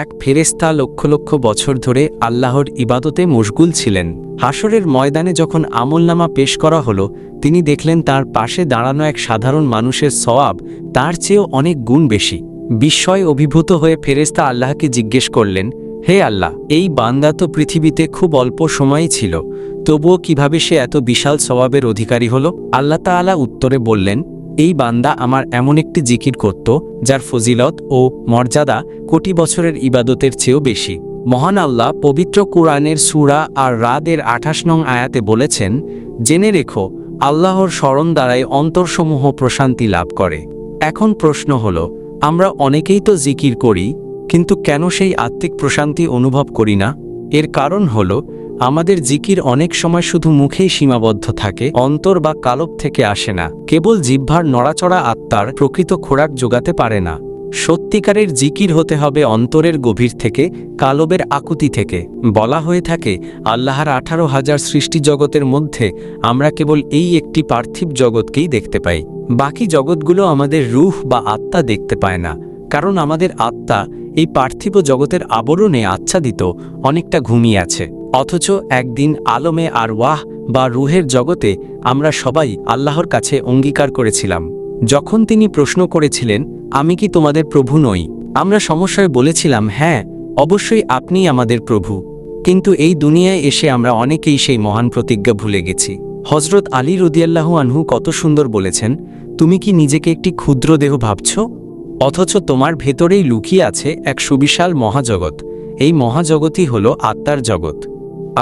এক ফেরেশতা লক্ষ লক্ষ বছর ধরে আল্লাহর ইবাদতে মশগুল ছিলেন। হাসরের ময়দানে যখন আমলনামা পেশ করা হলো, তিনি দেখলেন তার পাশে দাঁড়ানো এক সাধারণ মানুষের সওয়াব তার চেয়েও অনেক গুণ বেশি। বিস্ময়ে অভিভূত হয়ে ফেরেশতা আল্লাহকে জিজ্ঞেস করলেন, হে আল্লাহ, এই বান্দা তো পৃথিবীতে খুব অল্প সময়ই ছিল, তবুও কিভাবে সে এত বিশাল সওয়াবের অধিকারী হল? আল্লাহ তাআলা উত্তরে বললেন, এই বান্দা আমার এমন একটি জিকির করত যার ফজিলত ও মর্যাদা কোটি বছরের ইবাদতের চেয়েও বেশি। মহান আল্লাহ পবিত্র কুরআনের সূরা আর রাদের ২৮ নং আয়াতে বলেছেন, জেনে রেখো, আল্লাহর স্মরণ দ্বারাই অন্তরসমূহ প্রশান্তি লাভ করে। এখন প্রশ্ন হল, আমরা অনেকেই তো জিকির করি, কিন্তু কেন সেই আত্মিক প্রশান্তি অনুভব করি না? এর কারণ হল, আমাদের জিকির অনেক সময় শুধু মুখেই সীমাবদ্ধ থাকে, অন্তর বা কালব থেকে আসে না। কেবল জিহ্বার নড়াচড়া আত্মার প্রকৃত খোরাক যোগাতে পারে না। সত্যিকারের জিকির হতে হবে অন্তরের গভীর থেকে, কালবের আকুতি থেকে। বলা হয়ে থাকে, আল্লাহর ১৮,০০০ সৃষ্টি জগতের মধ্যে আমরা কেবল এই একটি পার্থিব জগৎকেই দেখতে পাই। বাকি জগৎগুলো আমাদের রূহ বা আত্মা দেখতে পায় না, কারণ আমাদের আত্মা এই পার্থিব জগতের আবরণে আচ্ছাদিত, অনেকটা ঘুমিয়ে আছে। অথচ একদিন আলমে আর ওয়াহ বা রুহের জগতে আমরা সবাই আল্লাহর কাছে অঙ্গীকার করেছিলাম। যখন তিনি প্রশ্ন করেছিলেন, আমি কি তোমাদের প্রভু নই? আমরা সমস্যায় বলেছিলাম, হ্যাঁ, অবশ্যই আপনিই আমাদের প্রভু। কিন্তু এই দুনিয়ায় এসে আমরা অনেকেই সেই মহান প্রতিজ্ঞা ভুলে গেছি। হযরত আলী রাদিয়াল্লাহু আনহু কত সুন্দর বলেছেন, তুমি কি নিজেকে একটি ক্ষুদ্র দেহ ভাবছ? অথচ তোমার ভেতরেই লুকিয়ে আছে এক সুবিশাল মহাজগৎ। এই মহাজগতই হল আত্মার জগৎ।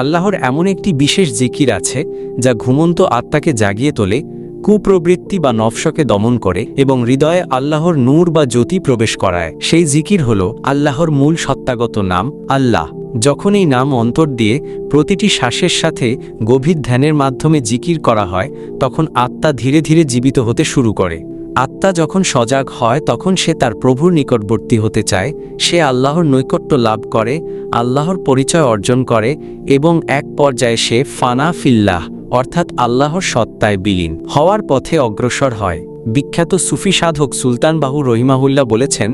আল্লাহর এমন একটি বিশেষ জিকির আছে যা ঘুমন্ত আত্মাকে জাগিয়ে তোলে, কুপ্রবৃত্তি বা নফসকে দমন করে এবং হৃদয়ে আল্লাহর নূর বা জ্যোতি প্রবেশ করায়। সেই জিকির হল আল্লাহর মূল সত্তাগত নাম আল্লাহ। যখন এই নাম অন্তর দিয়ে প্রতিটি শ্বাসের সাথে গভীর ধ্যানের মাধ্যমে জিকির করা হয়, তখন আত্মা ধীরে ধীরে জীবিত হতে শুরু করে। আত্মা যখন সজাগ হয়, তখন সে তার প্রভুর নিকটবর্তী হতে চায়, সে আল্লাহর নৈকট্য লাভ করে, আল্লাহর পরিচয় অর্জন করে এবং এক পর্যায়ে সে ফানা ফিল্লাহ অর্থাৎ আল্লাহর সত্তায় বিলীন হওয়ার পথে অগ্রসর হয়। বিখ্যাত সুফি সাধক সুলতান বাহু রহিমাহুল্লাহ বলেছেন,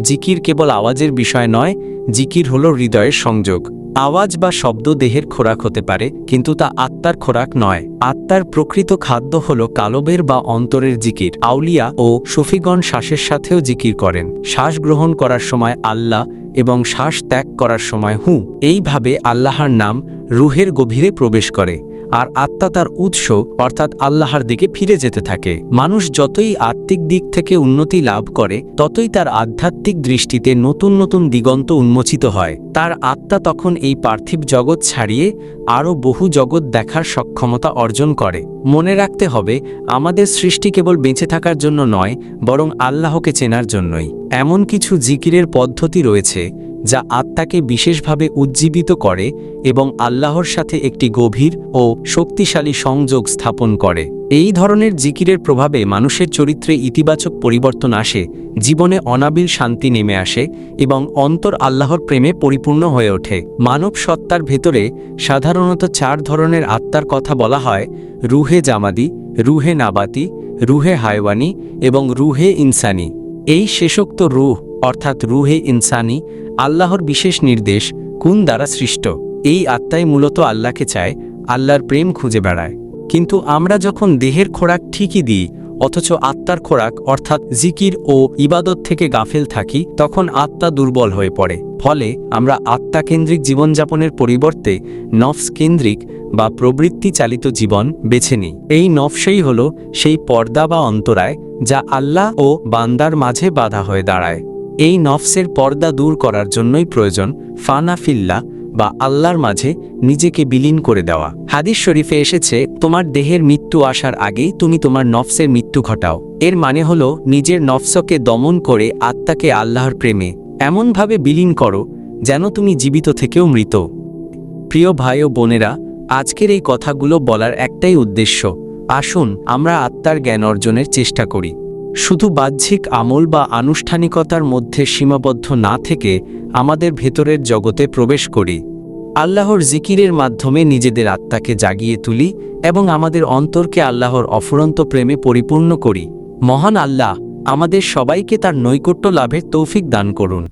জিকির কেবল আওয়াজের বিষয় নয়, জিকির হল হৃদয়ের সংযোগ। আওয়াজ বা শব্দ দেহের খোরাক হতে পারে, কিন্তু তা আত্মার খোরাক নয়। আত্মার প্রকৃত খাদ্য হল কালবের বা অন্তরের জিকির। আউলিয়া ও সুফিগণ শ্বাসের সাথেও জিকির করেন। শ্বাস গ্রহণ করার সময় আল্লাহ এবং শ্বাস ত্যাগ করার সময় হু। এইভাবে আল্লাহর নাম রুহের গভীরে প্রবেশ করে, আর আত্মা তার উৎস অর্থাৎ আল্লাহর দিকে ফিরে যেতে থাকে। মানুষ যতই আত্মিক দিক থেকে উন্নতি লাভ করে, ততই তার আধ্যাত্মিক দৃষ্টিতে নতুন নতুন দিগন্ত উন্মোচিত হয়। তার আত্মা তখন এই পার্থিব জগৎ ছাড়িয়ে আরও বহু জগৎ দেখার সক্ষমতা অর্জন করে। মনে রাখতে হবে, আমাদের সৃষ্টি কেবল বেঁচে থাকার জন্য নয়, বরং আল্লাহকে চেনার জন্যই। এমন কিছু জিকিরের পদ্ধতি রয়েছে যা আত্মাকে বিশেষভাবে উজ্জীবিত করে এবং আল্লাহর সাথে একটি গভীর ও শক্তিশালী সংযোগ স্থাপন করে। এই ধরনের জিকিরের প্রভাবে মানুষের চরিত্রে ইতিবাচক পরিবর্তন আসে, জীবনে অনাবিল শান্তি নেমে আসে এবং অন্তর আল্লাহর প্রেমে পরিপূর্ণ হয়ে ওঠে। মানব সত্তার ভেতরে সাধারণত 4 ধরনের আত্মার কথা বলা হয়: রুহে জামাদি, রুহে নাবাতি, রুহে হায়ওয়ানি এবং রুহে ইনসানি। এই শেষোক্ত রুহ অর্থাৎ রুহে ইনসানি আল্লাহর বিশেষ নির্দেশ কোন দ্বারা সৃষ্ট। এই আত্মাই মূলত আল্লাহকে চায়, আল্লাহর প্রেম খুঁজে বেড়ায়। কিন্তু আমরা যখন দেহের খোরাক ঠিকই দিই, অথচ আত্মার খোরাক অর্থাৎ জিকির ও ইবাদত থেকে গাফেল থাকি, তখন আত্মা দুর্বল হয়ে পড়ে। ফলে আমরা আত্মাকেন্দ্রিক জীবনযাপনের পরিবর্তে নফস কেন্দ্রিক বা প্রবৃত্তি চালিত জীবন বেছে নিই। এই নফসই হল সেই পর্দা বা অন্তরায় যা আল্লাহ ও বান্দার মাঝে বাধা হয়ে দাঁড়ায়। এই নফসের পর্দা দূর করার জন্যই প্রয়োজন ফানা ফিল্লাহ বা আল্লাহর মাঝে নিজেকে বিলীন করে দেওয়া। হাদিস শরীফে এসেছে, তোমার দেহের মৃত্যু আসার আগেই তুমি তোমার নফসের মৃত্যু ঘটাও। এর মানে হলো নিজের নফসকে দমন করে আত্মাকে আল্লাহর প্রেমে এমনভাবে বিলীন করো যেন তুমি জীবিত থেকেও মৃত। প্রিয় ভাই ও বোনেরা, আজকের এই কথাগুলো বলার একটাই উদ্দেশ্য, আসুন আমরা আত্মার জ্ঞান অর্জনের চেষ্টা করি। শুধু বাহ্যিক আমল বা আনুষ্ঠানিকতার মধ্যে সীমাবদ্ধ না থেকে আমাদের ভেতরের জগতে প্রবেশ করি। আল্লাহর জিকিরের মাধ্যমে নিজেদের আত্মাকে জাগিয়ে তুলি এবং আমাদের অন্তরকে আল্লাহর অফুরন্ত প্রেমে পরিপূর্ণ করি। মহান আল্লাহ আমাদের সবাইকে তার নৈকট্য লাভের তৌফিক দান করুন।